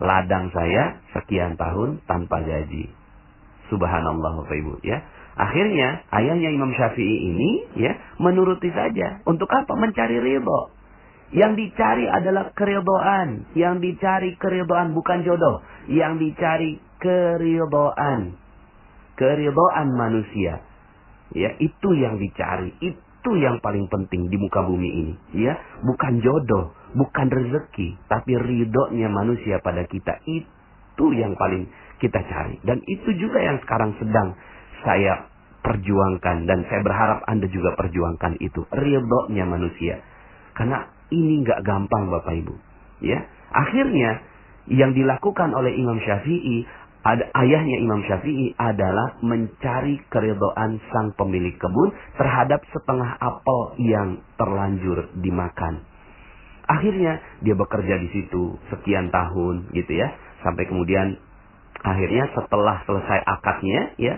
ladang saya sekian tahun tanpa gaji. Subhanallah Bapak Ibu ya. Akhirnya ayahnya Imam Syafi'i ini ya menuruti saja. Untuk apa? Mencari ridho. Yang dicari adalah keridhaan. Yang dicari keridhaan bukan jodoh. Yang dicari keridhaan. Keridhaan manusia. Ya, itu yang dicari. Itu yang paling penting di muka bumi ini. Ya, bukan jodoh, bukan rezeki, tapi ridhonya manusia pada kita. Itu yang paling kita cari. Dan itu juga yang sekarang sedang saya perjuangkan. Dan saya berharap Anda juga perjuangkan itu. Ridhonya manusia. Karena ini nggak gampang Bapak Ibu. Ya, akhirnya yang dilakukan oleh Imam Syafi'i, ayahnya Imam Syafi'i adalah mencari keridhaan sang pemilik kebun terhadap setengah apel yang terlanjur dimakan. Akhirnya dia bekerja di situ sekian tahun gitu ya. Sampai kemudian akhirnya setelah selesai akadnya ya,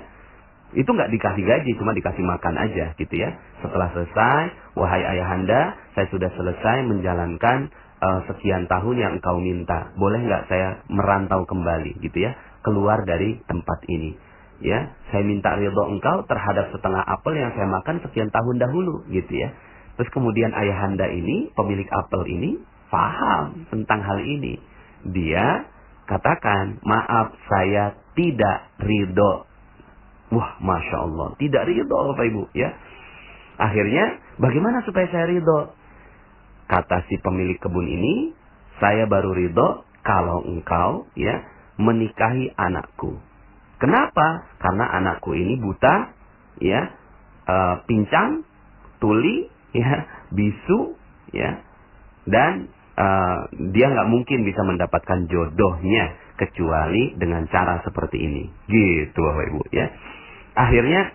itu nggak dikasih gaji, cuma dikasih makan aja gitu ya. Setelah selesai, wahai ayahanda, saya sudah selesai menjalankan sekian tahun yang engkau minta. Boleh nggak saya merantau kembali gitu ya, keluar dari tempat ini. Ya, saya minta ridho engkau terhadap setengah apel yang saya makan sekian tahun dahulu gitu ya. Terus kemudian ayahanda ini, pemilik apel ini, paham tentang hal ini. Dia katakan, maaf saya tidak ridho. Wah, Masya Allah, tidak ridho Bapak Ibu ya. Akhirnya, bagaimana supaya saya ridho? Kata si pemilik kebun ini, saya baru ridho kalau engkau ya menikahi anakku. Kenapa? Karena anakku ini buta, ya, pincang, tuli, ya, bisu, ya, dan dia nggak mungkin bisa mendapatkan jodohnya kecuali dengan cara seperti ini. Gitu Bapak Ibu ya. Akhirnya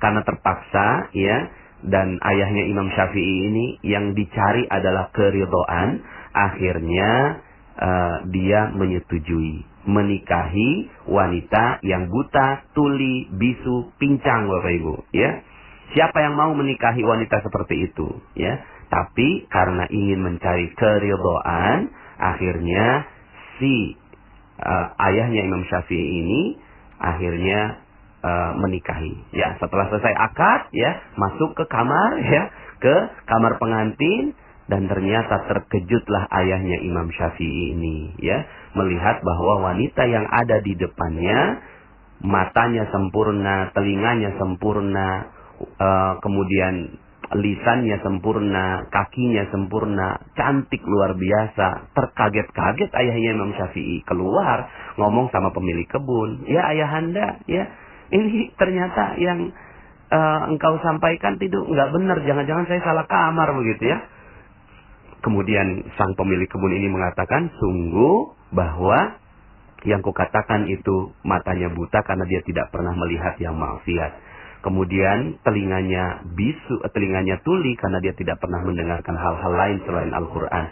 karena terpaksa ya, dan ayahnya Imam Syafi'i ini yang dicari adalah keridhaan, akhirnya dia menyetujui menikahi wanita yang buta, tuli, bisu, pincang Bapak Ibu ya. Siapa yang mau menikahi wanita seperti itu ya? Tapi karena ingin mencari keridhaan, akhirnya si ayahnya Imam Syafi'i ini akhirnya menikahi. Ya, setelah selesai akad ya, masuk ke kamar ya, ke kamar pengantin, dan ternyata terkejutlah ayahnya Imam Syafi'i ini ya, melihat bahwa wanita yang ada di depannya matanya sempurna, telinganya sempurna, kemudian lisannya sempurna, kakinya sempurna, cantik luar biasa. Terkaget-kaget ayahnya Imam Syafi'i, keluar ngomong sama pemilik kebun, ya ayahanda, ya ini ternyata yang engkau sampaikan itu nggak benar, jangan-jangan saya salah kamar begitu ya. Kemudian sang pemilik kebun ini mengatakan, sungguh bahwa yang kukatakan itu matanya buta karena dia tidak pernah melihat yang maksiat. Kemudian telinganya bisu, telinganya tuli karena dia tidak pernah mendengarkan hal-hal lain selain Al-Quran.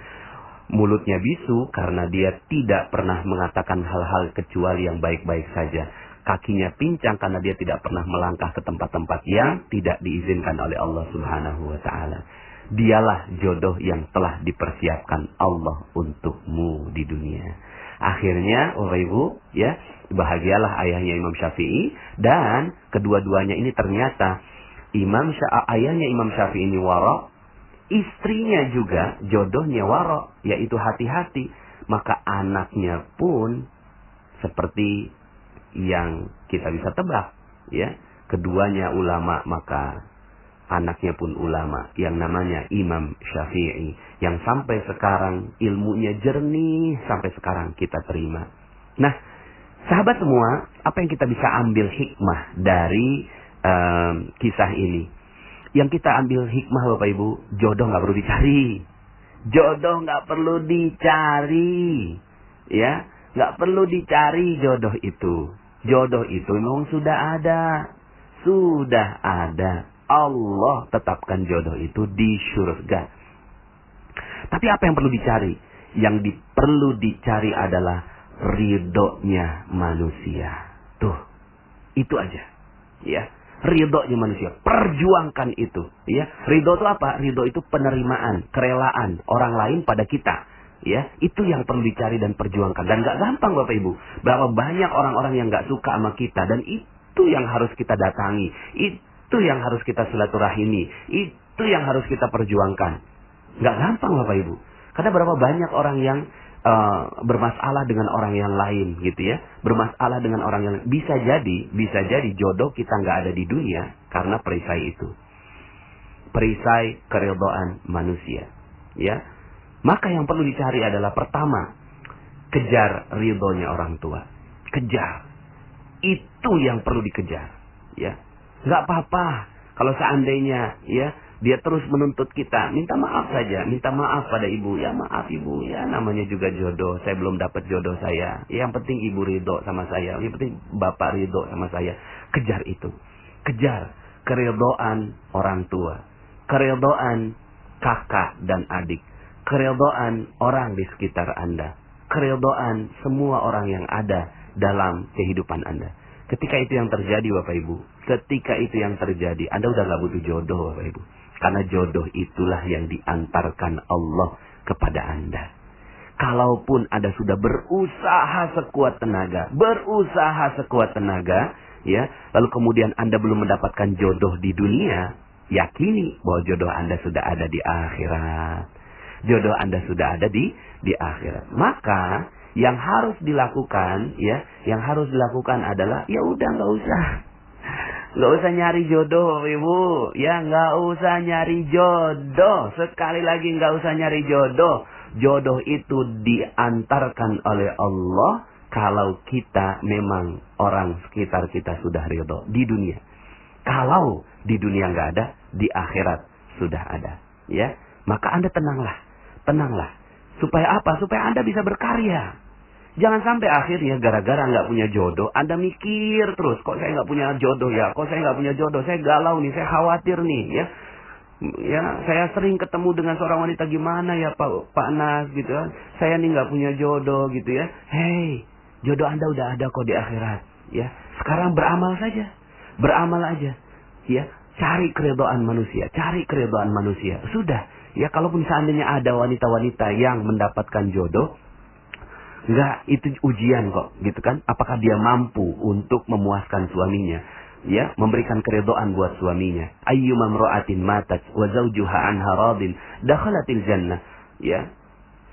Mulutnya bisu karena dia tidak pernah mengatakan hal-hal kecuali yang baik-baik saja. Kakinya pincang karena dia tidak pernah melangkah ke tempat-tempat yang tidak diizinkan oleh Allah Subhanahu wa Ta'ala. Dialah jodoh yang telah dipersiapkan Allah untukmu di dunia. Akhirnya, Bapak Ibu, ya, bahagialah ayahnya Imam Syafi'i, dan kedua-duanya ini ternyata ayahnya Imam Syafi'i ini wara, istrinya juga jodohnya wara, yaitu hati-hati. Maka anaknya pun seperti yang kita bisa tebak, ya, keduanya ulama, maka anaknya pun ulama yang namanya Imam Syafi'i, yang sampai sekarang ilmunya jernih, sampai sekarang kita terima. Nah, sahabat semua, apa yang kita bisa ambil hikmah dari kisah ini? Yang kita ambil hikmah Bapak Ibu, jodoh nggak perlu dicari, jodoh nggak perlu dicari, ya, nggak perlu dicari jodoh itu. Jodoh itu memang sudah ada, sudah ada. Allah tetapkan jodoh itu di surga. Tapi apa yang perlu dicari? Yang perlu dicari adalah ridhonya manusia. Tuh, itu aja. Ya, ridhonya manusia. Perjuangkan itu. Ya, ridho itu apa? Ridho itu penerimaan, kerelaan orang lain pada kita. Ya, itu yang perlu dicari dan perjuangkan. Dan gak gampang Bapak Ibu. Berapa banyak orang-orang yang gak suka sama kita. Dan itu yang harus kita datangi. Itu yang harus kita silaturahimi. Itu yang harus kita perjuangkan. Gak gampang Bapak Ibu. Karena berapa banyak orang yang bermasalah dengan orang yang lain gitu ya. Bermasalah dengan orang yang bisa jadi jodoh kita gak ada di dunia karena perisai itu. Perisai keridhaan manusia. Ya. Maka yang perlu dicari adalah pertama, kejar ridhonya orang tua. Kejar. Itu yang perlu dikejar. Ya. Nggak apa-apa. Kalau seandainya ya dia terus menuntut kita, minta maaf saja. Minta maaf pada ibu. Ya maaf ibu. Ya namanya juga jodoh. Saya belum dapat jodoh saya. Yang penting ibu ridho sama saya. Yang penting bapak ridho sama saya. Kejar itu. Kejar keridhaan orang tua. Keridhaan kakak dan adik. Keridhaan orang di sekitar Anda. Keridhaan semua orang yang ada dalam kehidupan Anda. Ketika itu yang terjadi Bapak Ibu. Ketika itu yang terjadi. Anda udah gak butuh jodoh Bapak Ibu. Karena jodoh itulah yang diantarkan Allah kepada Anda. Kalaupun Anda sudah berusaha sekuat tenaga. Ya, lalu kemudian Anda belum mendapatkan jodoh di dunia. Yakini bahwa jodoh Anda sudah ada di akhirat. Jodoh Anda sudah ada di akhirat. Maka yang harus dilakukan adalah ya udah nggak usah nyari jodoh Ibu. Ya nggak usah nyari jodoh. Sekali lagi nggak usah nyari jodoh. Jodoh itu diantarkan oleh Allah kalau kita memang orang sekitar kita sudah ridho di dunia. Kalau di dunia nggak ada, di akhirat sudah ada. Ya, maka Anda tenanglah. Supaya apa? Supaya Anda bisa berkarya. Jangan sampai akhirnya gara-gara nggak punya jodoh, Anda mikir terus, kok saya nggak punya jodoh ya? Kok saya nggak punya jodoh? Saya galau nih, saya khawatir nih, ya. Ya, saya sering ketemu dengan seorang wanita, gimana ya Pak Nas gitu kan? Saya nih nggak punya jodoh gitu ya. Hei, jodoh Anda udah ada kok di akhirat, ya. Sekarang beramal saja. Beramal aja. Ya, cari keridhaan manusia, Sudah. Ya, kalaupun seandainya ada wanita-wanita yang mendapatkan jodoh, enggak, itu ujian kok, gitu kan? Apakah dia mampu untuk memuaskan suaminya? Ya, memberikan keridhaan buat suaminya. Ayyuma imra'atin matat wa zawjuha anha radin dakhalatil jannah. Ya.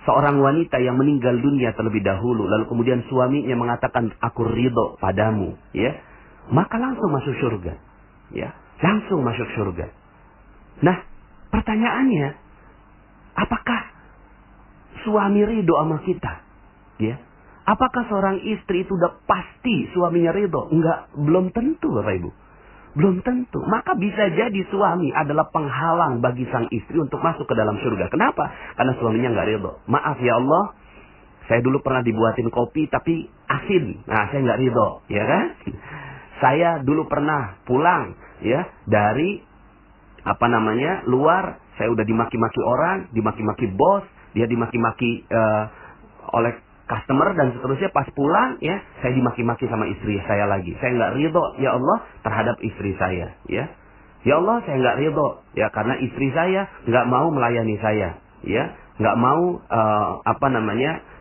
Seorang wanita yang meninggal dunia terlebih dahulu, lalu kemudian suaminya mengatakan aku ridho padamu, ya. Maka langsung masuk surga. Ya, langsung masuk surga. Nah, pertanyaannya, apakah suami ridho sama kita? Ya. Apakah seorang istri itu udah pasti suaminya ridho? Enggak, belum tentu Bapak Ibu. Belum tentu. Maka bisa jadi suami adalah penghalang bagi sang istri untuk masuk ke dalam surga. Kenapa? Karena suaminya enggak ridho. Maaf ya Allah, saya dulu pernah dibuatin kopi tapi asin. Nah, saya enggak ridho, ya kan? Saya dulu pernah pulang ya dari luar, saya udah dimaki-maki orang, dimaki-maki bos, dia dimaki-maki oleh customer dan seterusnya. Pas pulang ya, saya dimaki-maki sama istri saya lagi. Saya nggak ridho ya Allah terhadap istri saya, ya. Ya Allah, saya nggak ridho ya karena istri saya nggak mau melayani saya, ya, nggak mau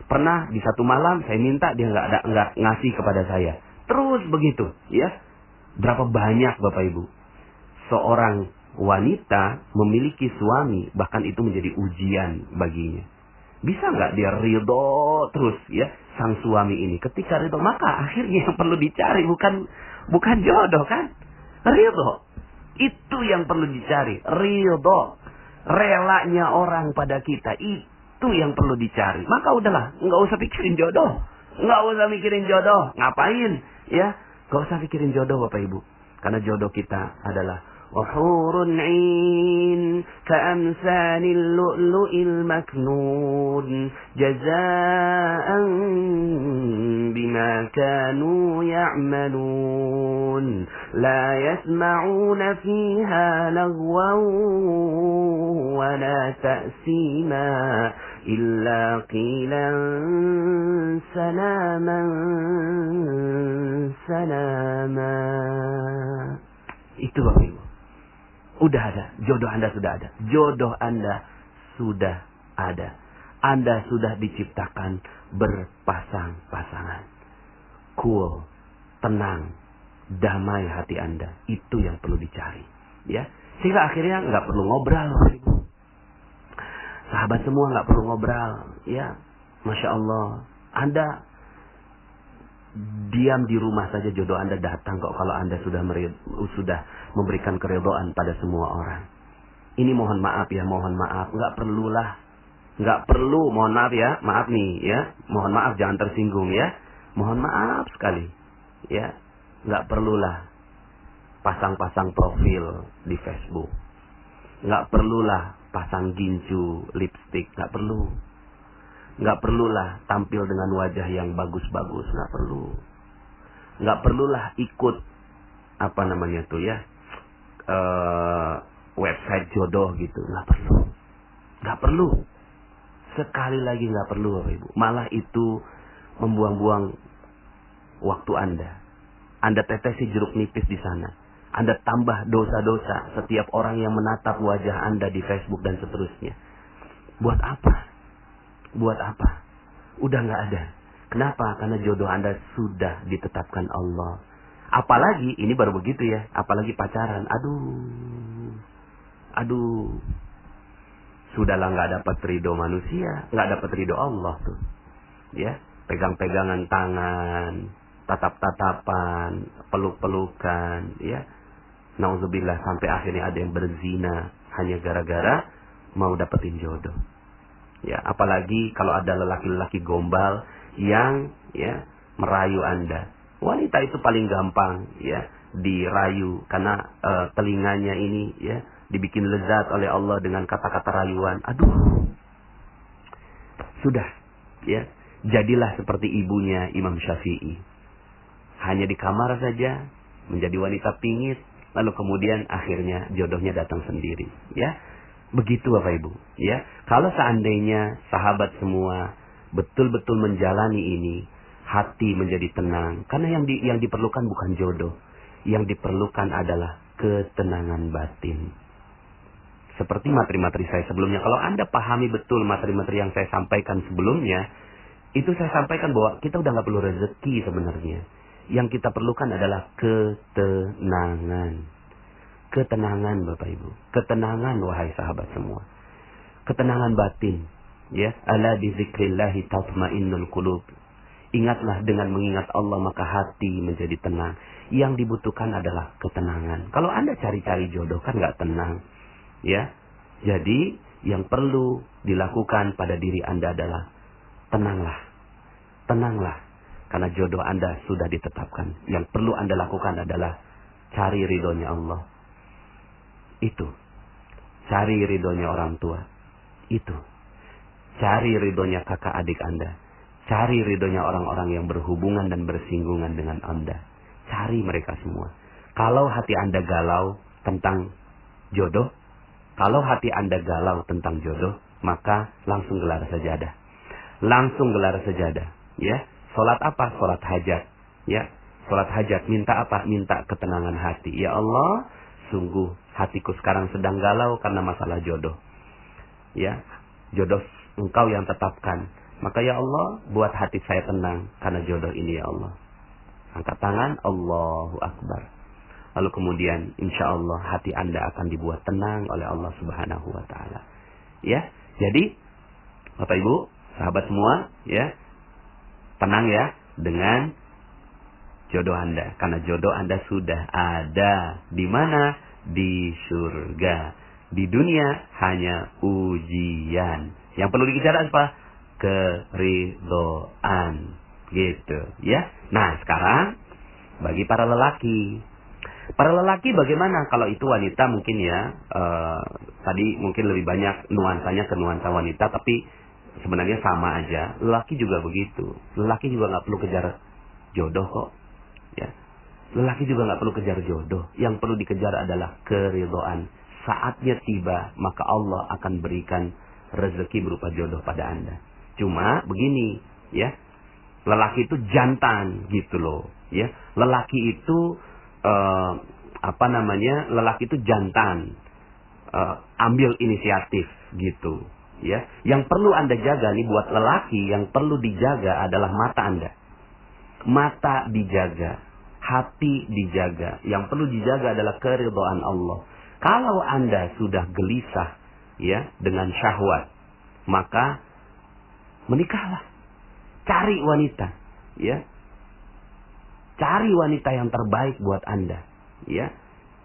pernah di satu malam saya minta dia nggak ngasih kepada saya. Terus begitu, ya. Berapa banyak Bapak Ibu seorang wanita memiliki suami, bahkan itu menjadi ujian baginya. Bisa nggak dia ridho terus ya sang suami ini? Ketika ridho, maka akhirnya yang perlu dicari bukan jodoh kan? Ridho. Itu yang perlu dicari. Ridho. Relanya orang pada kita. Itu yang perlu dicari. Maka udahlah, nggak usah pikirin jodoh. Nggak usah mikirin jodoh. Ngapain? Ya, nggak usah pikirin jodoh Bapak Ibu. Karena jodoh kita adalah وحور عين كأمثال اللؤلؤ المكنون جزاء بما كانوا يعملون لا يسمعون فيها لغوا ولا تأثيما إلا قيلا سلاما سلاما. Itu Bapak Ibu. Udah ada. Jodoh Anda sudah ada. Jodoh Anda sudah ada. Anda sudah diciptakan berpasang-pasangan. Cool, tenang, damai hati Anda. Itu yang perlu dicari. Ya, sehingga akhirnya nggak perlu ngobrol, Ibu. Sahabat semua nggak perlu ngobrol. Ya, Masya Allah. Anda diam di rumah saja jodoh Anda datang kok kalau Anda sudah memberikan keridhaan pada semua orang. Ini mohon maaf ya, mohon maaf. Nggak perlu, mohon maaf ya. Maaf nih ya. Mohon maaf, jangan tersinggung ya. Mohon maaf sekali. Ya, nggak perlulah pasang-pasang profil di Facebook. Nggak perlulah pasang gincu, lipstick. Nggak perlu. Nggak perlulah tampil dengan wajah yang bagus-bagus. Nggak perlu. Nggak perlulah ikut apa namanya tuh ya, website jodoh gitu. Nggak perlu. Nggak perlu. Sekali lagi nggak perlu, Bapak Ibu. Malah itu membuang-buang waktu Anda. Anda tetesi jeruk nipis di sana. Anda tambah dosa-dosa setiap orang yang menatap wajah Anda di Facebook dan seterusnya. Buat apa? Buat apa? Udah nggak ada. Kenapa? Karena jodoh Anda sudah ditetapkan Allah. Apalagi, ini baru begitu ya. Apalagi pacaran. Aduh. Sudahlah nggak dapat ridho manusia, nggak dapat ridho Allah tuh, ya, pegang-pegangan tangan, tatap-tatapan, peluk-pelukan, ya, nauzubillah sampai akhirnya ada yang berzina hanya gara-gara mau dapetin jodoh, ya, apalagi kalau ada lelaki-lelaki gombal yang, ya, merayu Anda. Wanita itu paling gampang, ya, dirayu karena telinganya ini, ya, dibikin lezat oleh Allah dengan kata-kata rayuan. Aduh. Sudah, ya. Jadilah seperti ibunya Imam Syafi'i. Hanya di kamar saja menjadi wanita pingit, lalu kemudian akhirnya jodohnya datang sendiri, ya. Begitu Bapak Ibu, ya. Kalau seandainya sahabat semua betul-betul menjalani ini, hati menjadi tenang, karena yang diperlukan bukan jodoh. Yang diperlukan adalah ketenangan batin. Seperti materi-materi saya sebelumnya. Kalau Anda pahami betul materi-materi yang saya sampaikan sebelumnya, itu saya sampaikan bahwa kita udah nggak perlu rezeki sebenarnya. Yang kita perlukan adalah ketenangan. Ketenangan Bapak Ibu. Ketenangan wahai sahabat semua. Ketenangan batin. Ya, ala bi dzikrillahi tatmainnul qulub. Ingatlah dengan mengingat Allah maka hati menjadi tenang. Yang dibutuhkan adalah ketenangan. Kalau Anda cari-cari jodoh kan nggak tenang. Ya, jadi yang perlu dilakukan pada diri Anda adalah tenanglah, karena jodoh Anda sudah ditetapkan. Yang perlu Anda lakukan adalah cari ridhonya Allah. Itu, cari ridhonya orang tua. Itu, cari ridhonya kakak adik Anda. Cari ridhonya orang-orang yang berhubungan dan bersinggungan dengan Anda. Cari mereka semua. Kalau hati Anda galau tentang jodoh, kalau hati Anda galau tentang jodoh, maka langsung gelar sajadah. Langsung gelar sajadah. Ya, salat apa? Salat hajat. Ya, salat hajat. Minta apa? Minta ketenangan hati. Ya Allah, sungguh hatiku sekarang sedang galau karena masalah jodoh. Ya, jodoh Engkau yang tetapkan. Maka ya Allah, buat hati saya tenang karena jodoh ini ya Allah. Angkat tangan, Allahu Akbar. Lalu kemudian insya Allah hati Anda akan dibuat tenang oleh Allah Subhanahu wa Ta'ala. Ya, jadi Bapak Ibu, sahabat semua, ya, tenang ya dengan jodoh Anda, karena jodoh Anda sudah ada. Di mana? Di surga. Di dunia hanya ujian. Yang perlu dikejar apa? Keridhaan, gitu, ya. Nah, sekarang bagi para lelaki. Para lelaki bagaimana? Kalau itu wanita mungkin ya, tadi mungkin lebih banyak nuansanya ke nuansa wanita, tapi sebenarnya sama aja. Lelaki juga begitu. Lelaki juga nggak perlu kejar jodoh kok. Ya, lelaki juga nggak perlu kejar jodoh. Yang perlu dikejar adalah keridhaan. Saatnya tiba, maka Allah akan berikan rezeki berupa jodoh pada Anda. Cuma begini, ya, lelaki itu jantan gitu loh. Ya, lelaki itu lelaki itu jantan, ambil inisiatif gitu, Ya, yang perlu Anda jaga nih buat lelaki, yang perlu dijaga adalah mata Anda. Mata dijaga, hati dijaga. Yang perlu dijaga adalah keridhaan Allah. Kalau Anda sudah gelisah ya dengan syahwat, maka menikahlah. Cari wanita, ya. Cari wanita yang terbaik buat Anda, ya.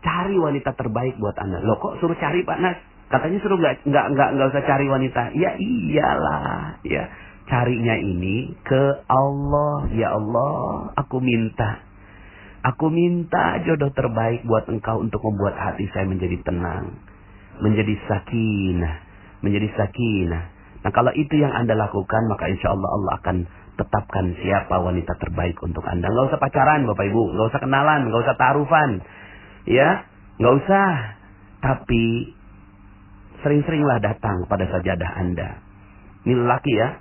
Cari wanita terbaik buat Anda. Loh kok suruh cari Pak Nas? Katanya suruh nggak usah cari wanita. Ya iyalah, ya. Carinya ini ke Allah. Ya Allah, aku minta jodoh terbaik buat engkau untuk membuat hati saya menjadi tenang, menjadi sakinah. Nah kalau itu yang Anda lakukan, maka insya Allah Allah akan tetapkan siapa wanita terbaik untuk Anda. Nggak usah pacaran Bapak Ibu, nggak usah kenalan, nggak usah taarufan, ya, nggak usah. Tapi sering-seringlah datang pada sajadah Anda. Ini lelaki ya,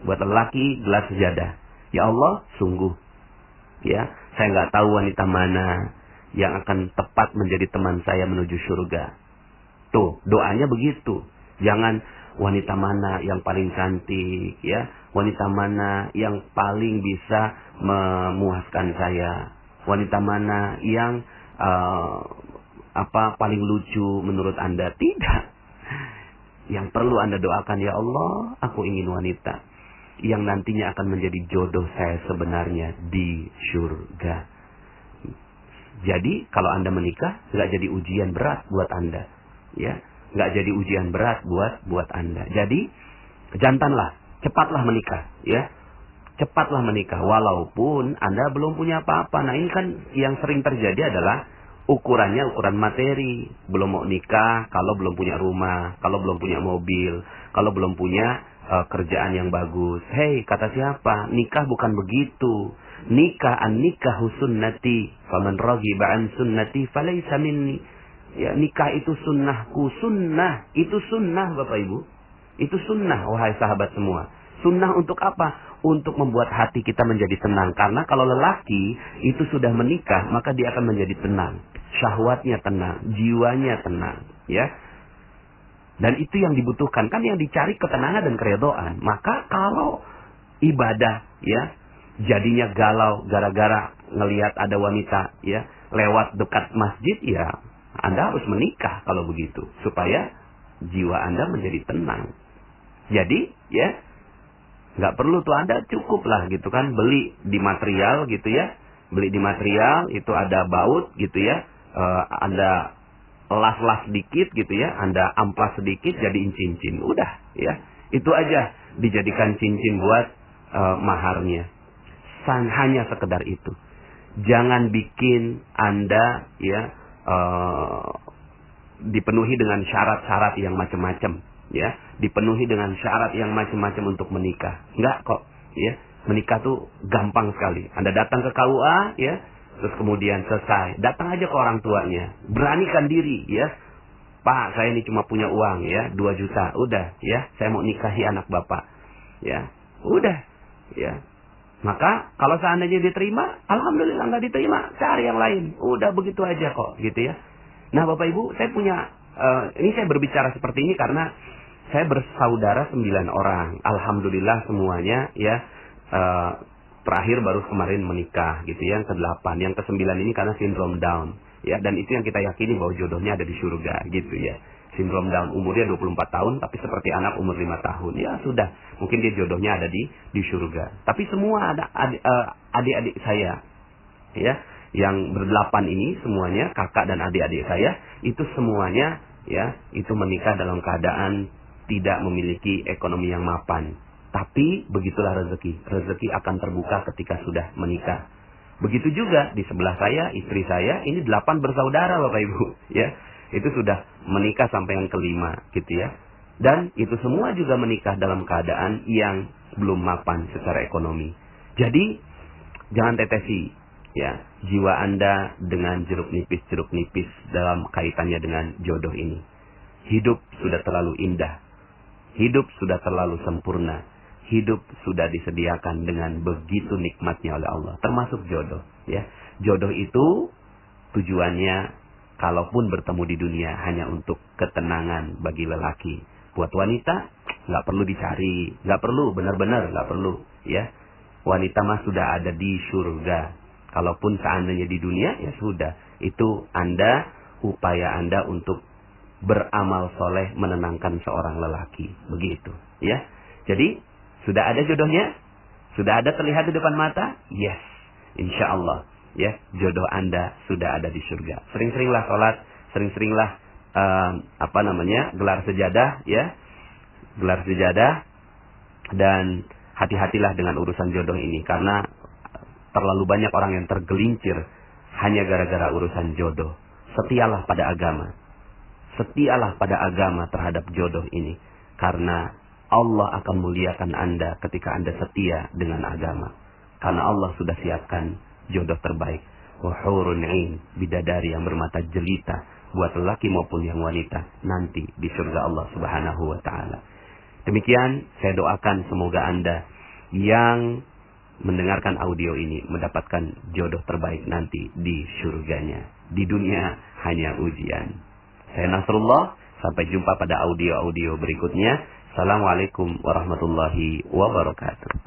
buat lelaki gelar sajadah. Ya Allah, sungguh, ya, saya nggak tahu wanita mana yang akan tepat menjadi teman saya menuju surga. Tuh, doanya begitu. Jangan wanita mana yang paling cantik, ya, wanita mana yang paling bisa memuaskan saya, wanita mana yang paling lucu menurut Anda. Tidak. Yang perlu Anda doakan, ya Allah, aku ingin wanita yang nantinya akan menjadi jodoh saya sebenarnya di surga. Jadi kalau Anda menikah, nggak jadi ujian berat buat Anda, ya, nggak jadi ujian berat buat Anda. Jadi jantanlah, cepatlah menikah, ya, cepatlah menikah walaupun Anda belum punya apa-apa. Nah ini kan yang sering terjadi adalah ukurannya ukuran materi. Belum mau nikah kalau belum punya rumah, kalau belum punya mobil, kalau belum punya kerjaan yang bagus. Hei, kata siapa? Nikah bukan begitu. Nikah an-nikahu sunnati, faman raghiba an sunnati falaysa minni. Ya, nikah itu sunnahku. Sunnah itu sunnah Bapak Ibu. Itu sunnah wahai sahabat semua. Sunnah untuk apa? Untuk membuat hati kita menjadi tenang. Karena kalau lelaki itu sudah menikah, maka dia akan menjadi tenang. Syahwatnya tenang, jiwanya tenang, ya. Dan itu yang dibutuhkan, kan yang dicari ketenangan dan keridhaan. Maka kalau ibadah, ya, jadinya galau gara-gara ngelihat ada wanita, ya, lewat dekat masjid, ya, Anda harus menikah kalau begitu, supaya jiwa Anda menjadi tenang. Jadi, ya, nggak perlu tuh Anda cukuplah gitu kan, beli di material gitu ya, beli di material itu ada baut gitu ya, Anda las-las sedikit gitu ya, Anda amplas sedikit jadiin cincin, udah ya, itu aja dijadikan cincin buat maharnya. Hanya sekedar itu. Jangan bikin Anda ya dipenuhi dengan syarat-syarat yang macam-macam, ya, dipenuhi dengan syarat yang macam-macam untuk menikah. Enggak kok, ya. Menikah tuh gampang sekali. Anda datang ke KUA, ya, terus kemudian selesai. Datang aja ke orang tuanya, beranikan diri, ya. Pak, saya ini cuma punya uang, ya, 2 juta, udah, ya, saya mau nikahi anak Bapak, ya, udah, ya. Maka kalau seandainya diterima, alhamdulillah. Nggak diterima, cari yang lain. Udah begitu aja kok, gitu ya. Nah, Bapak Ibu, saya punya, ini saya berbicara seperti ini karena saya bersaudara 9 orang. Alhamdulillah semuanya, ya, terakhir baru kemarin menikah, gitu ya, yang ke-8. Yang ke-9 ini karena sindrom Down, ya, dan itu yang kita yakini bahwa jodohnya ada di surga, gitu ya. Sindrom Down, umurnya 24 tahun, tapi seperti anak umur 5 tahun. Ya sudah, mungkin dia jodohnya ada di surga. Tapi semua ada adik-adik saya, ya, yang ber-8 ini semuanya, kakak dan adik-adik saya, itu semuanya, ya, itu menikah dalam keadaan tidak memiliki ekonomi yang mapan. Tapi begitulah rezeki. Rezeki akan terbuka ketika sudah menikah. Begitu juga di sebelah saya, istri saya, ini 8 bersaudara Bapak Ibu, ya. Itu sudah menikah sampai yang ke-5, gitu ya. Dan itu semua juga menikah dalam keadaan yang belum mapan secara ekonomi. Jadi jangan tetesi, ya, jiwa Anda dengan jeruk nipis dalam kaitannya dengan jodoh ini. Hidup sudah terlalu indah. Hidup sudah terlalu sempurna. Hidup sudah disediakan dengan begitu nikmatnya oleh Allah, termasuk jodoh, ya. Jodoh itu tujuannya kalaupun bertemu di dunia hanya untuk ketenangan bagi lelaki. Buat wanita nggak perlu dicari, nggak perlu, benar-benar nggak perlu, ya. Wanita mah sudah ada di surga. Kalaupun seandainya di dunia, ya sudah. Itu upaya Anda untuk beramal soleh menenangkan seorang lelaki. Begitu, ya. Jadi, sudah ada jodohnya? Sudah ada terlihat di depan mata? Yes. Insya Allah, ya, jodoh Anda sudah ada di surga. Sering-seringlah sholat, sering-seringlah gelar sejadah, ya. Gelar sejadah, dan hati-hatilah dengan urusan jodoh ini, karena terlalu banyak orang yang tergelincir hanya gara-gara urusan jodoh. Setialah pada agama. Setialah pada agama terhadap jodoh ini, karena Allah akan muliakan Anda ketika Anda setia dengan agama. Karena Allah sudah siapkan jodoh terbaik. Wa hurun 'ain, bidadari yang bermata jelita buat lelaki maupun yang wanita nanti di surga Allah Subhanahu wa taala. Demikian saya doakan semoga Anda yang mendengarkan audio ini mendapatkan jodoh terbaik nanti di surganya. Di dunia hanya ujian. Saya Nasrullah, sampai jumpa pada audio-audio berikutnya. Assalamualaikum warahmatullahi wabarakatuh.